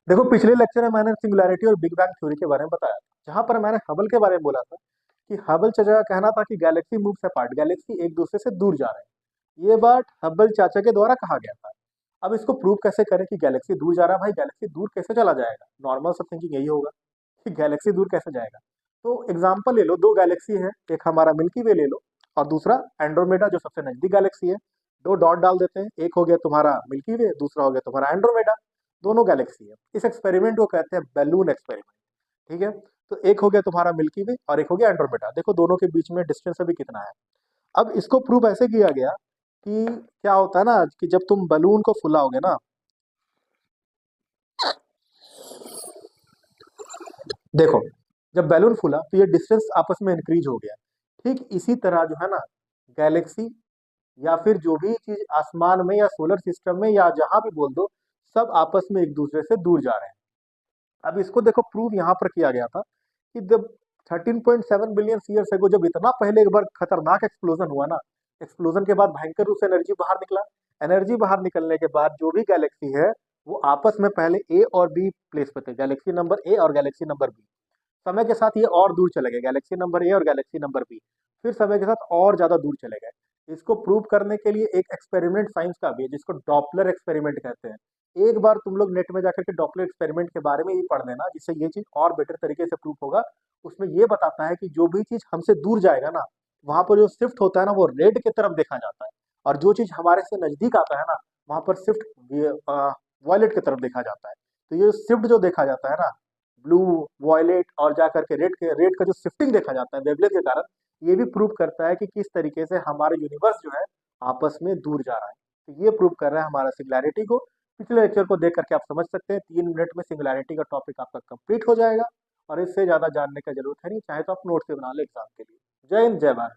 देखो पिछले लेक्चर में मैंने सिंगुलैरिटी और बिग बैंग थ्योरी के बारे में बताया था, जहां पर मैंने हबल के बारे में बोला था कि हबल चाचा का कहना था कि गैलेक्सी मूव्स अपार्ट, गैलेक्सी एक दूसरे से दूर जा रहे हैं। ये बात हबल चाचा के द्वारा कहा गया था। अब इसको प्रूव कैसे करें कि गैलेक्सी दूर जा रहा है? भाई गैलेक्सी दूर कैसे चला जाएगा? नॉर्मल सा थिंकिंग यही होगा कि गैलेक्सी दूर कैसे जाएगा। तो एग्जाम्पल ले लो, दो गैलेक्सी है, एक हमारा मिल्की वे ले लो और दूसरा एंड्रोमेडा जो सबसे नजदीक गैलेक्सी है। दो डॉट डाल देते हैं, एक हो गया तुम्हारा मिल्की वे, दूसरा हो गया तुम्हारा एंड्रोमेडा। दोनों गैलेक्सी है। इस एक्सपेरिमेंट को कहते हैं बैलून एक्सपेरिमेंट। ठीक है, तो एक हो गया तुम्हारा मिल्की वे और एक हो गया एंड्रोमेडा। देखो दोनों के बीच में डिस्टेंस अभी कितना है। अब इसको प्रूव ऐसे किया गया कि क्या होता है ना कि जब तुम बलून को फुलाओगे ना, देखो जब बैलून फूला तो ये डिस्टेंस आपस में इंक्रीज हो गया। ठीक इसी तरह जो है ना, गैलेक्सी या फिर जो भी चीज आसमान में या सोलर सिस्टम में या जहां भी बोल दो, सब आपस में एक दूसरे से दूर जा रहे हैं। अब इसको देखो प्रूव यहाँ पर किया गया था कि जब 13.7 बिलियन ईयर्स एगो जब इतना पहले एक बार खतरनाक एक्सप्लोजन हुआ ना, एक्सप्लोजन के बाद भयंकर रूप से एनर्जी बाहर निकला। एनर्जी बाहर निकलने के बाद जो भी गैलेक्सी है वो आपस में पहले ए और बी प्लेस पे थे, गैलेक्सी नंबर ए और गैलेक्सी नंबर बी। समय के साथ ये और दूर चले गए, गैलेक्सी नंबर ए और गैलेक्सी नंबर बी। फिर समय के साथ और ज्यादा दूर चले गए। इसको प्रूव करने के लिए एक एक्सपेरिमेंट साइंस का भी है जिसको डॉपलर एक्सपेरिमेंट कहते हैं। एक बार तुम लोग नेट में जाकर के डॉपलर एक्सपेरिमेंट के बारे में ही पढ़ लेना, जिससे ये चीज और बेटर तरीके से प्रूफ होगा। उसमें ये बताता है कि जो भी चीज हमसे दूर जाएगा ना, वहां पर जो शिफ्ट होता है ना वो रेड की तरफ देखा जाता है। और जो चीज हमारे से नजदीक आता है ना, वहां पर शिफ्ट वॉयलेट की तरफ देखा जाता है। तो ये शिफ्ट जो देखा जाता है ना, ब्लू, वॉयलेट और जा करके रेड का जो शिफ्टिंग देखा जाता है वेवलेंथ के कारण, ये भी प्रूव करता है कि किस तरीके से हमारा यूनिवर्स जो है आपस में दूर जा रहा है। तो ये प्रूव कर रहा है हमारा सिंगुलैरिटी को। पिछले लेक्चर को देख करके आप समझ सकते हैं, 3 मिनट में सिंगुलैरिटी का टॉपिक आपका कंप्लीट हो जाएगा। और इससे ज्यादा जानने का जरूरत है नहीं, चाहे तो आप नोट से बना ले एग्जाम के लिए। जय हिंद, जय भारत।